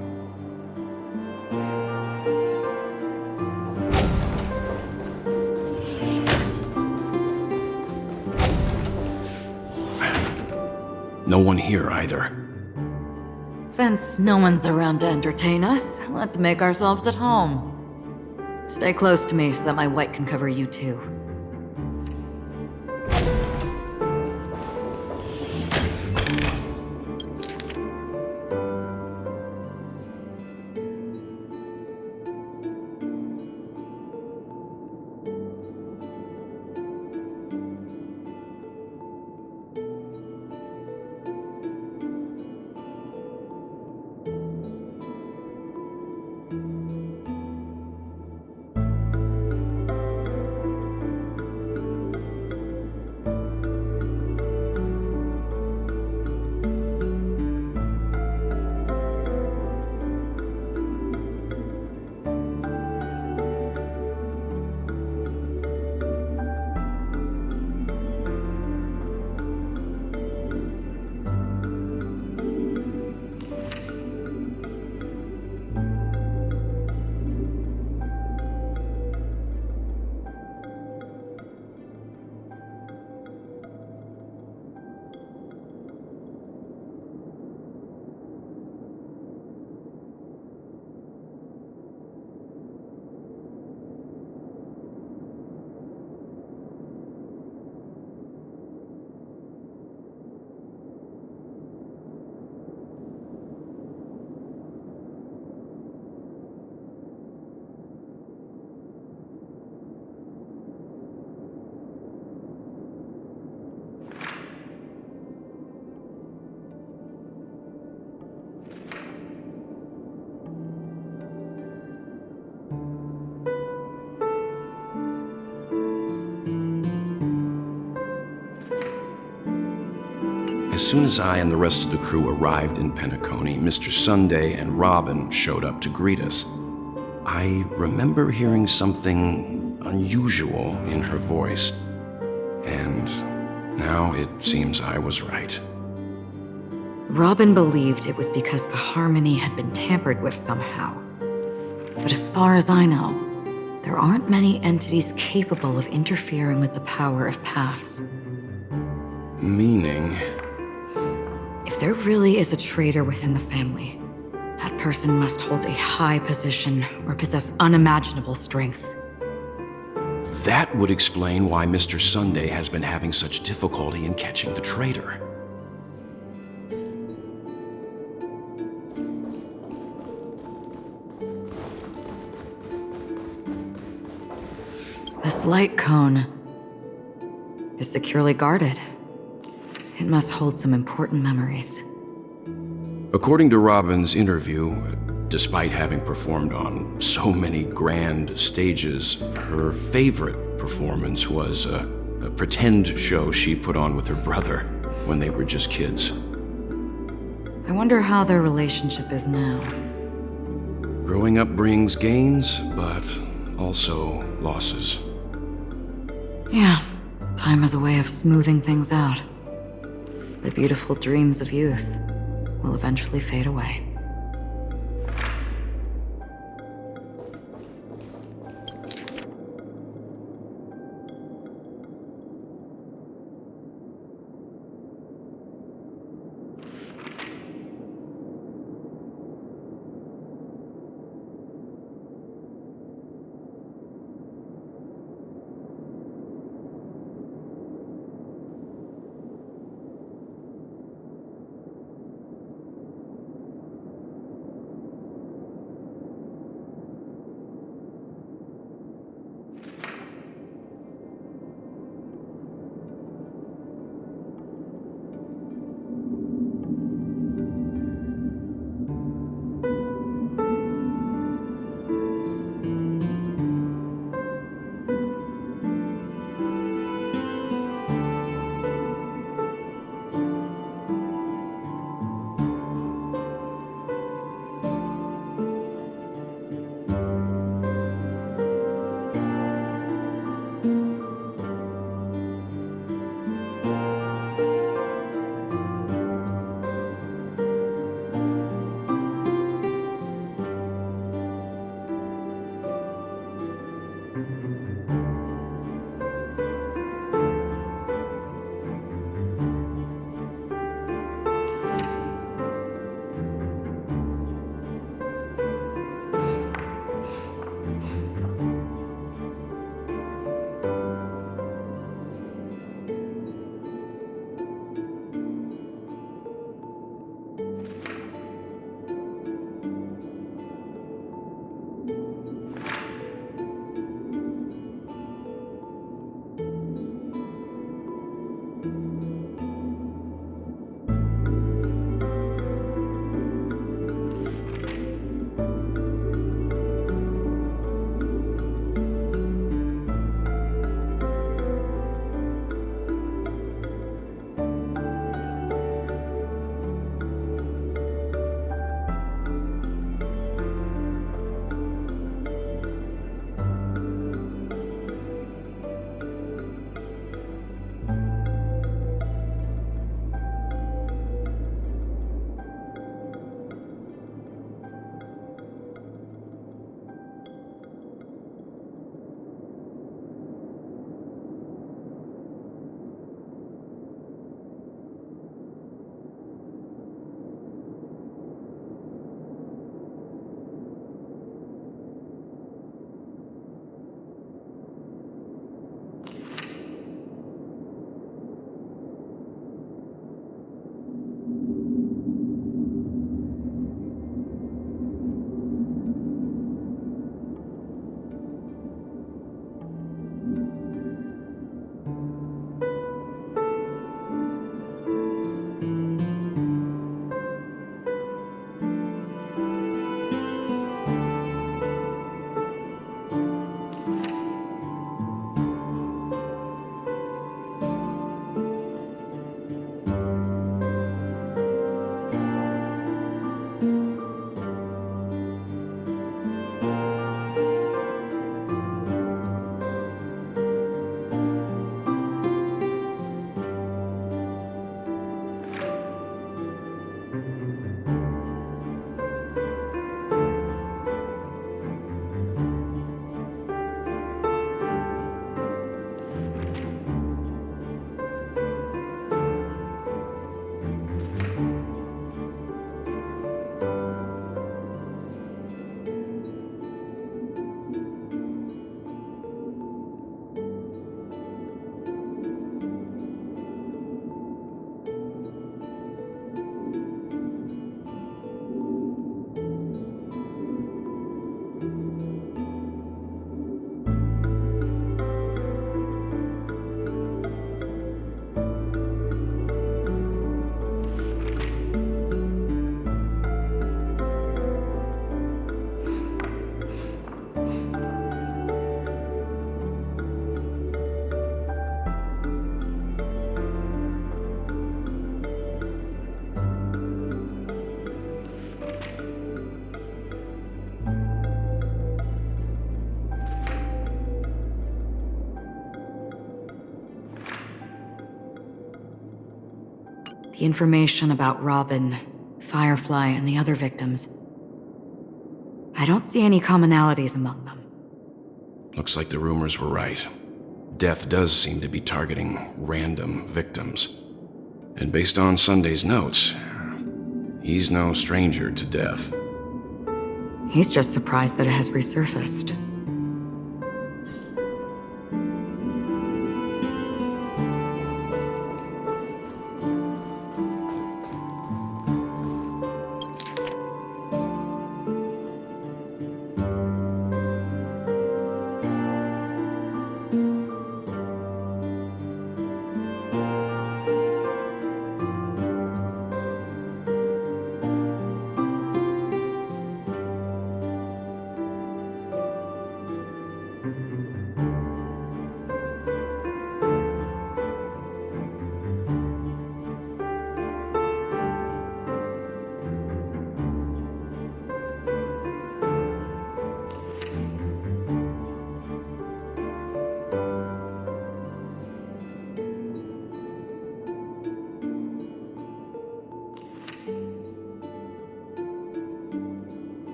[SPEAKER 9] No one here either.
[SPEAKER 8] Since no one's around to entertain us, let's make ourselves at home. Stay close to me so that my white can cover you too.
[SPEAKER 9] soon as I and the rest of the crew arrived in Penacony, Mr. Sunday and Robin showed up to greet us. I remember hearing something unusual in her voice, and now it seems I was right.
[SPEAKER 8] Robin believed it was because the harmony had been tampered with somehow. But as far as I know, there aren't many entities capable of interfering with the power of paths.
[SPEAKER 9] Meaning?
[SPEAKER 8] If there really is a traitor within the family, that person must hold a high position or possess unimaginable strength.
[SPEAKER 9] That would explain why Mr. Sunday has been having such difficulty in catching the traitor.
[SPEAKER 8] This light cone is securely guarded. It must hold some important memories.
[SPEAKER 9] According to Robin's interview, despite having performed on so many grand stages, her favorite performance was a pretend show she put on with her brother when they were just kids.
[SPEAKER 8] I wonder how their relationship is now.
[SPEAKER 9] Growing up brings gains, but also losses.
[SPEAKER 8] Yeah, time has a way of smoothing things out. The beautiful dreams of youth will eventually fade away. The information about Robin, Firefly, and the other victims. I don't see any commonalities among them.
[SPEAKER 9] Looks like the rumors were right. Death does seem to be targeting random victims. And based on Sunday's notes, he's no stranger to death.
[SPEAKER 8] He's just surprised that it has resurfaced.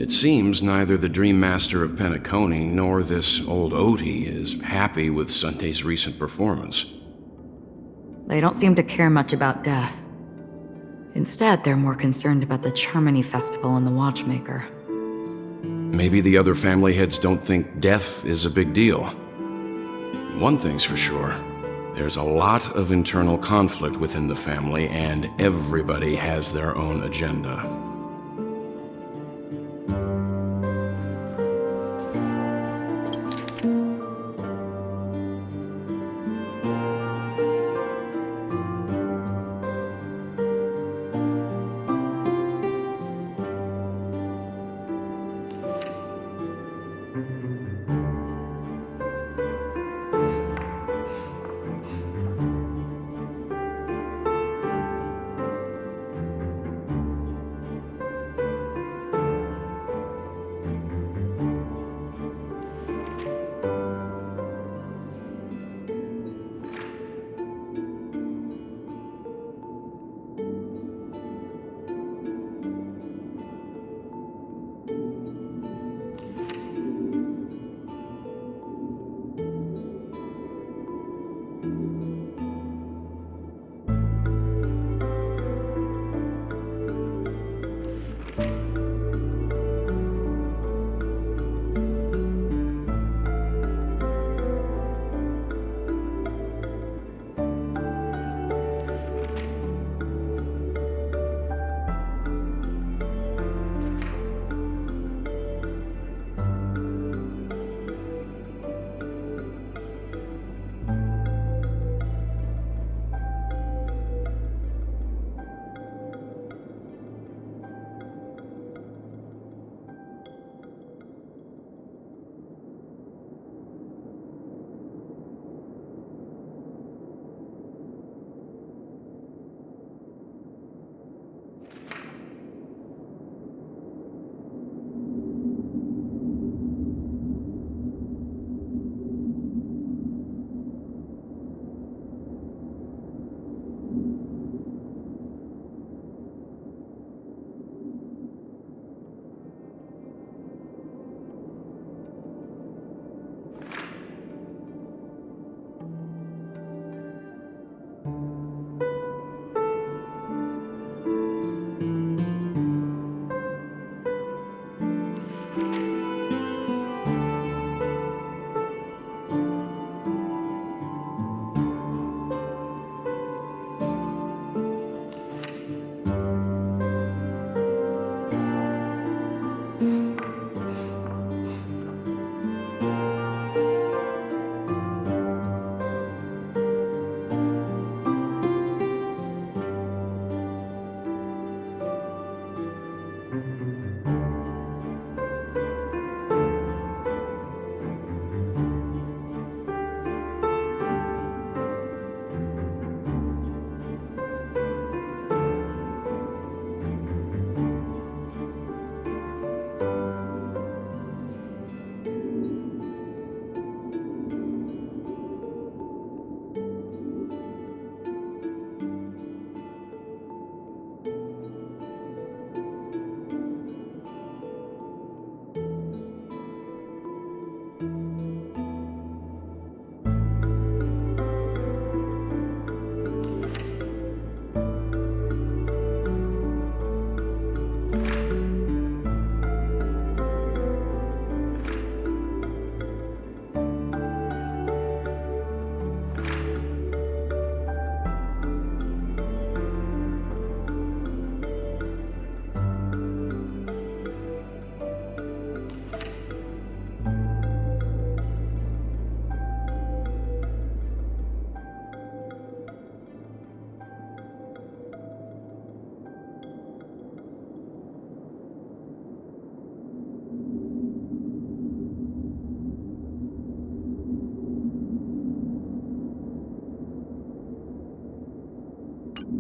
[SPEAKER 9] It seems neither the Dream Master of Penacony nor this old Odie is happy with Sunday's recent performance.
[SPEAKER 8] They don't seem to care much about death. Instead, they're more concerned about the Charmony Festival and the Watchmaker.
[SPEAKER 9] Maybe the other family heads don't think death is a big deal. One thing's for sure. There's a lot of internal conflict within the family, and everybody has their own agenda.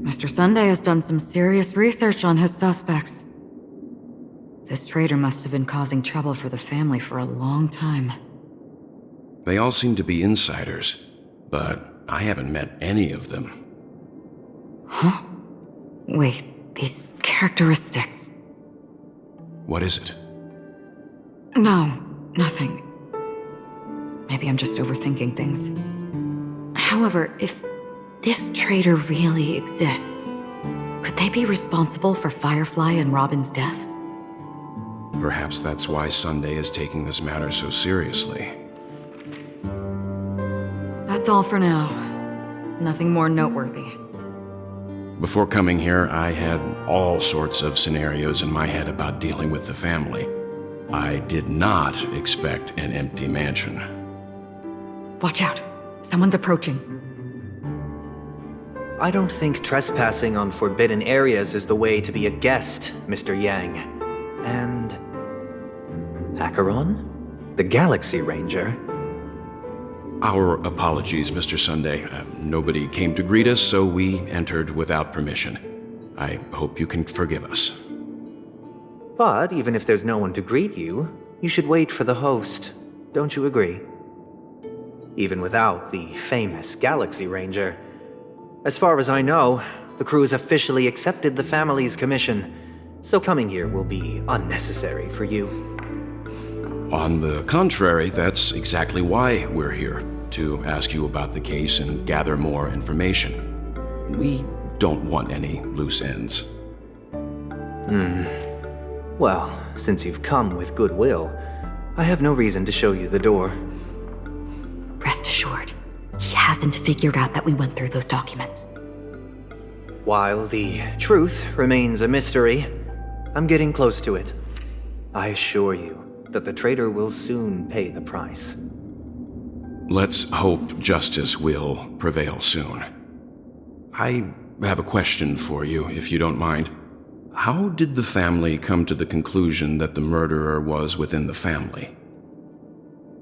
[SPEAKER 8] Mr. Sunday has done some serious research on his suspects. This traitor must have been causing trouble for the family for a long time.
[SPEAKER 9] They all seem to be insiders, but I haven't met any of them.
[SPEAKER 8] Huh? Wait, these characteristics...
[SPEAKER 9] What is it?
[SPEAKER 8] No, nothing. Maybe I'm just overthinking things. However, if this traitor really exists, could they be responsible for Firefly and Robin's deaths?
[SPEAKER 9] Perhaps that's why Sunday is taking this matter so seriously.
[SPEAKER 8] That's all for now. Nothing more noteworthy.
[SPEAKER 9] Before coming here, I had all sorts of scenarios in my head about dealing with the family. I did not expect an empty mansion.
[SPEAKER 8] Watch out. Someone's approaching.
[SPEAKER 11] I don't think trespassing on forbidden areas is the way to be a guest, Mr. Yang. And... Acheron? The Galaxy Ranger?
[SPEAKER 9] Our apologies, Mr. Sunday. Nobody came to greet us, so we entered without permission. I hope you can forgive us.
[SPEAKER 11] But even if there's no one to greet you, you should wait for the host. Don't you agree? Even without the famous Galaxy Ranger. As far as I know, the crew has officially accepted the family's commission, so coming here will be unnecessary for you.
[SPEAKER 9] On the contrary, that's exactly why we're here, to ask you about the case and gather more information. We don't want any loose ends.
[SPEAKER 11] Well, since you've come with goodwill, I have no reason to show you the door.
[SPEAKER 12] Rest assured, he hasn't figured out that we went through those documents.
[SPEAKER 11] While the truth remains a mystery, I'm getting close to it. I assure you that the traitor will soon pay the price.
[SPEAKER 9] Let's hope justice will prevail soon. I have a question for you, if you don't mind. How did the family come to the conclusion that the murderer was within the family?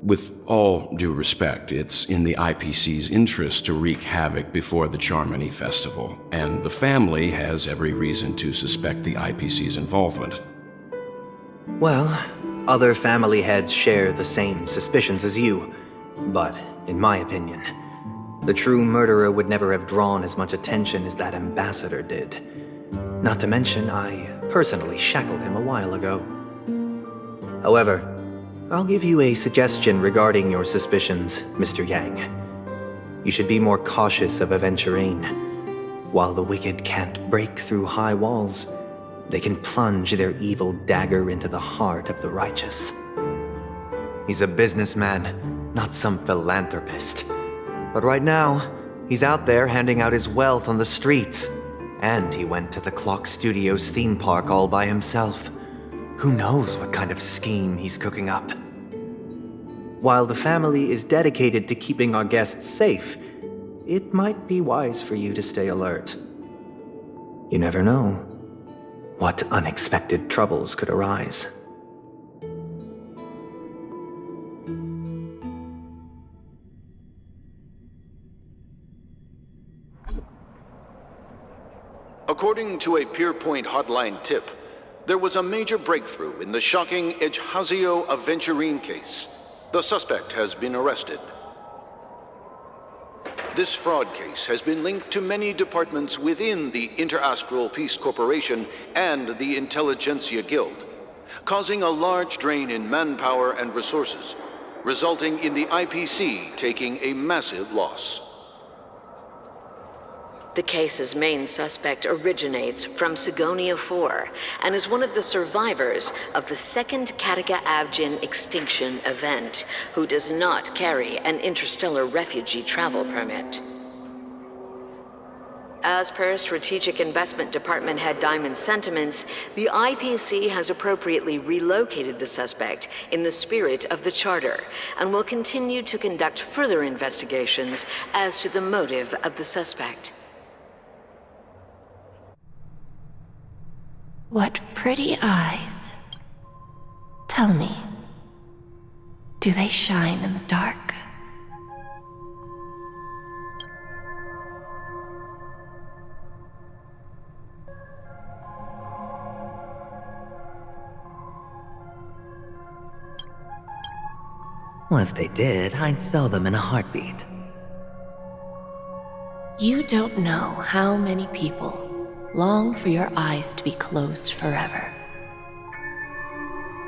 [SPEAKER 9] With all due respect, it's in the IPC's interest to wreak havoc before the Charmony Festival, and the family has every reason to suspect the IPC's involvement.
[SPEAKER 11] Well, other family heads share the same suspicions as you, but in my opinion, the true murderer would never have drawn as much attention as that ambassador did. Not to mention, I personally shackled him a while ago. However, I'll give you a suggestion regarding your suspicions, Mr. Yang. You should be more cautious of Aventurine. While the wicked can't break through high walls, they can plunge their evil dagger into the heart of the righteous. He's a businessman, not some philanthropist. But right now, he's out there handing out his wealth on the streets. And he went to the Clock Studios theme park all by himself. Who knows what kind of scheme he's cooking up? While the family is dedicated to keeping our guests safe, it might be wise for you to stay alert. You never know what unexpected troubles could arise.
[SPEAKER 13] According to a Pierpoint hotline tip, there was a major breakthrough in the shocking Ejhazio Aventurine case. The suspect has been arrested. This fraud case has been linked to many departments within the Interastral Peace Corporation and the Intelligentsia Guild, causing a large drain in manpower and resources, resulting in the IPC taking a massive loss.
[SPEAKER 14] The case's main suspect originates from Sigonia 4 and is one of the survivors of the second Kataka-Avgin extinction event, who does not carry an interstellar refugee travel permit. As per Strategic Investment Department Head Diamond's sentiments, the IPC has appropriately relocated the suspect in the spirit of the Charter and will continue to conduct further investigations as to the motive of the suspect.
[SPEAKER 15] What pretty eyes. Tell me, do they shine in the dark?
[SPEAKER 16] Well, if they did, I'd sell them in a heartbeat.
[SPEAKER 15] You don't know how many people long for your eyes to be closed forever.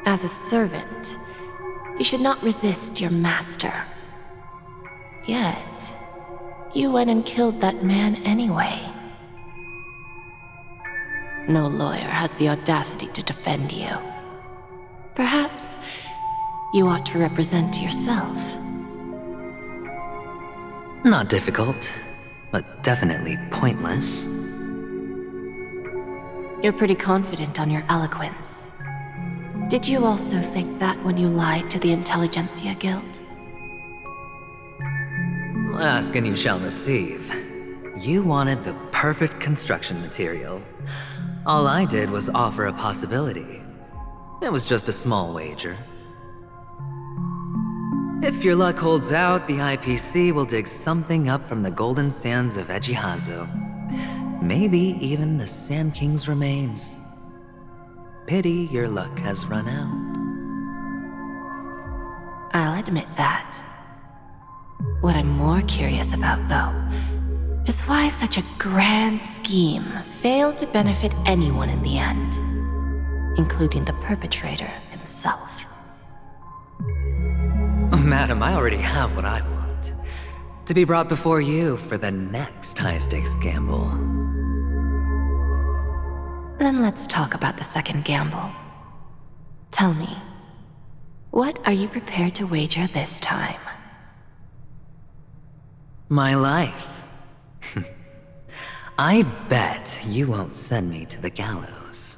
[SPEAKER 15] As a servant, you should not resist your master. Yet, you went and killed that man anyway. No lawyer has the audacity to defend you. Perhaps you ought to represent yourself.
[SPEAKER 16] Not difficult, but definitely pointless.
[SPEAKER 15] You're pretty confident on your eloquence. Did you also think that when you lied to the Intelligentsia Guild?
[SPEAKER 16] Ask and you shall receive. You wanted the perfect construction material. All I did was offer a possibility. It was just a small wager. If your luck holds out, the IPC will dig something up from the golden sands of Ejihazo. Maybe even the Sand King's remains. Pity your luck has run out.
[SPEAKER 15] I'll admit that. What I'm more curious about, though, is why such a grand scheme failed to benefit anyone in the end, including the perpetrator himself.
[SPEAKER 16] Madam, I already have what I want. To be brought before you for the next high-stakes gamble.
[SPEAKER 15] Then let's talk about the second gamble. Tell me, what are you prepared to wager this time?
[SPEAKER 16] My life. I bet you won't send me to the gallows.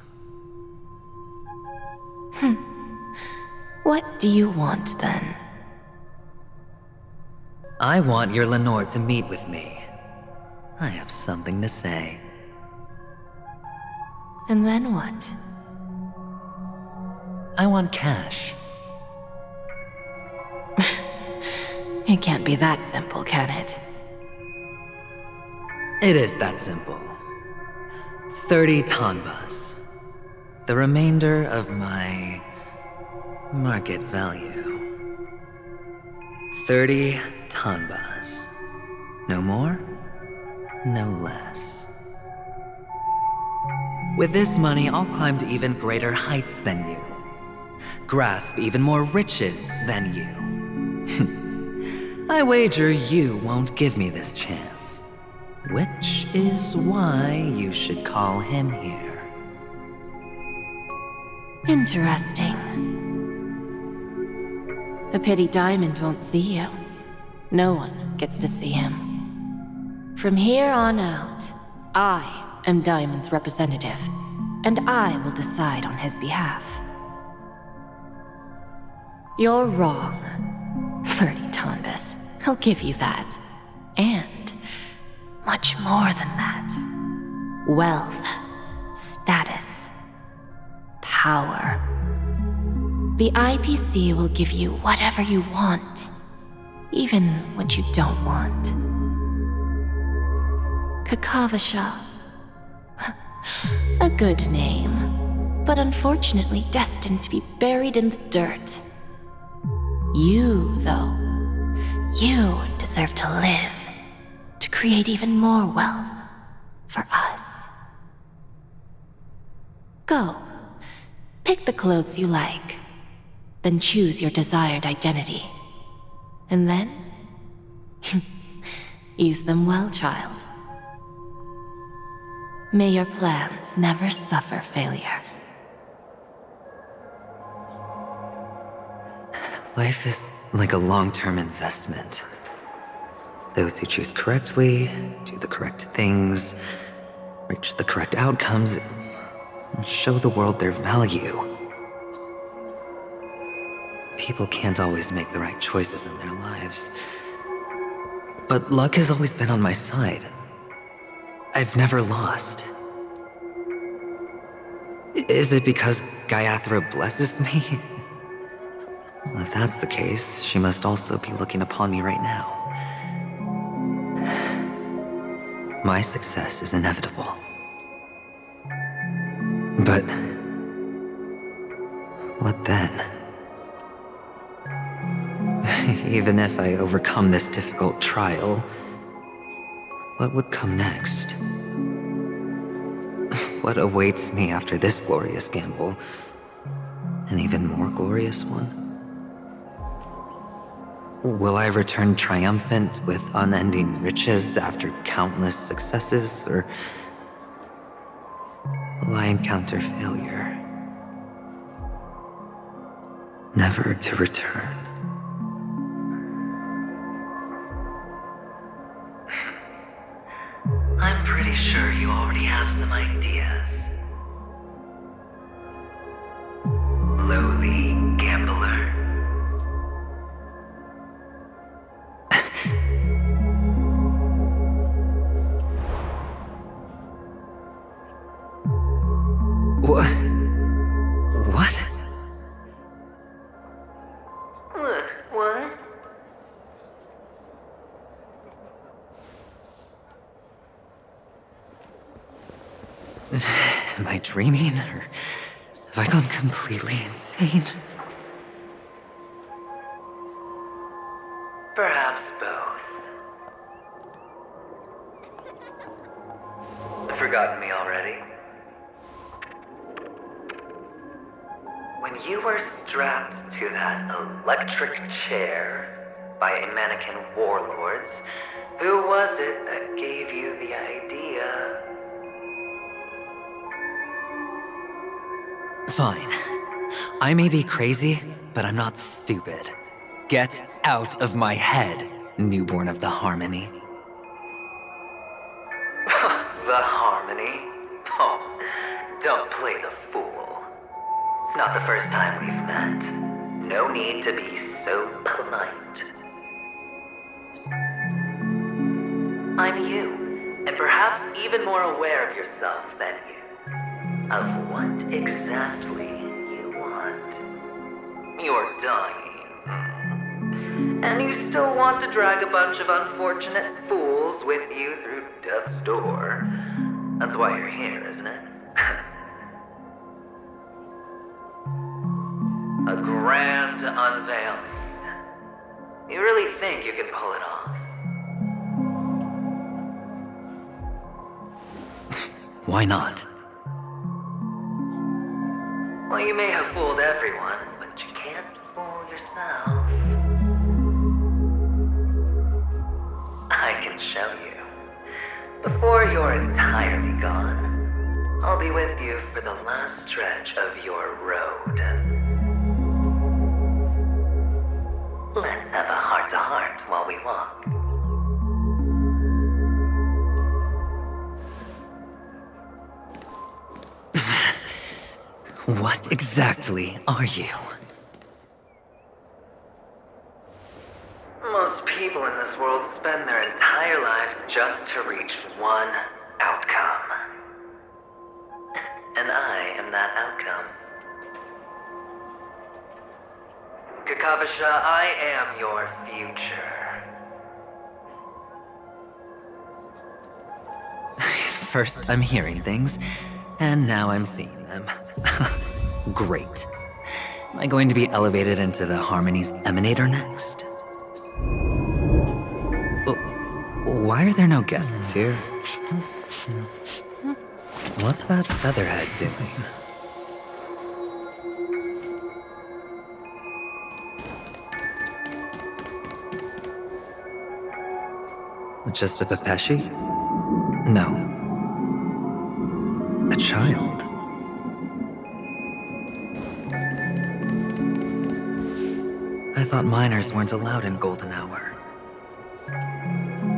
[SPEAKER 15] What do you want, then?
[SPEAKER 16] I want your Lenore to meet with me. I have something to say.
[SPEAKER 15] And then what?
[SPEAKER 16] I want cash.
[SPEAKER 15] It can't be that simple, can it?
[SPEAKER 16] It is that simple. 30 tanbas. The remainder of my market value. 30 tanbas. No more, no less. With this money, I'll climb to even greater heights than you. Grasp even more riches than you. I wager you won't give me this chance. Which is why you should call him here.
[SPEAKER 15] Interesting. A pity Diamond won't see you. No one gets to see him. From here on out, I am Diamond's representative, and I will decide on his behalf. You're wrong. 30 tanbas. He'll give you that. And much more than that. Wealth, status, power. The IPC will give you whatever you want, even what you don't want. Kakavasha. A good name, but unfortunately destined to be buried in the dirt. You, though, you deserve to live, to create even more wealth for us. Go, pick the clothes you like, then choose your desired identity. And then, use them well, child. May your plans never suffer failure.
[SPEAKER 16] Life is like a long-term investment. Those who choose correctly, do the correct things, reach the correct outcomes, and show the world their value. People can't always make the right choices in their lives. But luck has always been on my side. I've never lost. Is it because Gayatri blesses me? Well, if that's the case, she must also be looking upon me right now. My success is inevitable. But what then? Even if I overcome this difficult trial, what would come next? What awaits me after this glorious gamble? An even more glorious one? Will I return triumphant with unending riches after countless successes, or will I encounter failure, never to return? I'm pretty sure you already have some ideas. Lowly gambler. What? What? What? Am I dreaming, or have I gone completely insane? Perhaps both. Forgotten me already? When you were strapped to that electric chair by a mannequin warlords, who was it that gave you the idea? Fine. I may be crazy, but I'm not stupid. Get out of my head, newborn of the Harmony. The Harmony? Oh, don't play the fool. It's not the first time we've met. No need to be so polite. I'm you, and perhaps even more aware of yourself than you. Of what exactly you want. You're dying. And you still want to drag a bunch of unfortunate fools with you through death's door. That's why you're here, isn't it? A grand unveiling. You really think you can pull it off? Why not? Well, you may have fooled everyone, but you can't fool yourself. I can show you. Before you're entirely gone, I'll be with you for the last stretch of your road. Let's have a heart-to-heart while we walk. What exactly are you? Most people in this world spend their entire lives just to reach one outcome. And I am that outcome. Kakavasha, I am your future. First, I'm hearing things, and now I'm seeing them. Great. Am I going to be elevated into the Harmony's Emanator next? Why are there no guests here? What's that featherhead doing? Just a Pepeshi? No. A child. I thought minors weren't allowed in Golden Hour.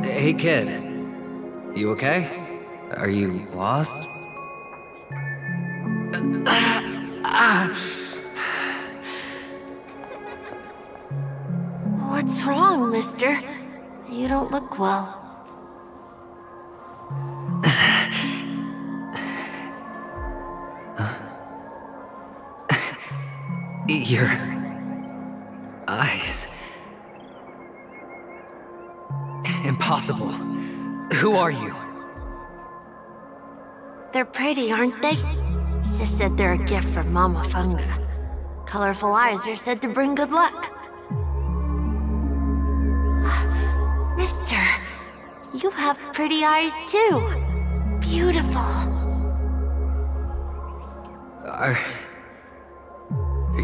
[SPEAKER 16] Hey kid, you okay? Are you lost?
[SPEAKER 15] What's wrong, mister? You don't look well.
[SPEAKER 16] Your eyes. Impossible. Who are you?
[SPEAKER 15] They're pretty, aren't they? Sis said they're a gift from Mama Funga. Colorful eyes are said to bring good luck.
[SPEAKER 7] You have pretty eyes too. Beautiful.
[SPEAKER 16] Are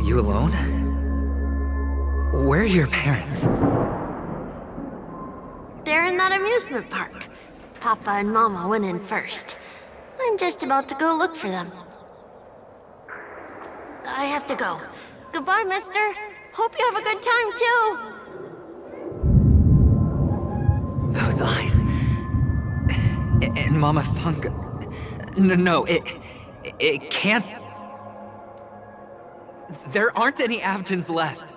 [SPEAKER 16] you alone? Where are your parents?
[SPEAKER 7] They're in that amusement park. Papa and Mama went in first. I'm just about to go look for them. I have to go. Goodbye, mister. Hope you have a good time, too.
[SPEAKER 16] Those eyes. And Mama Funga. No, it can't. There aren't any Avgens left.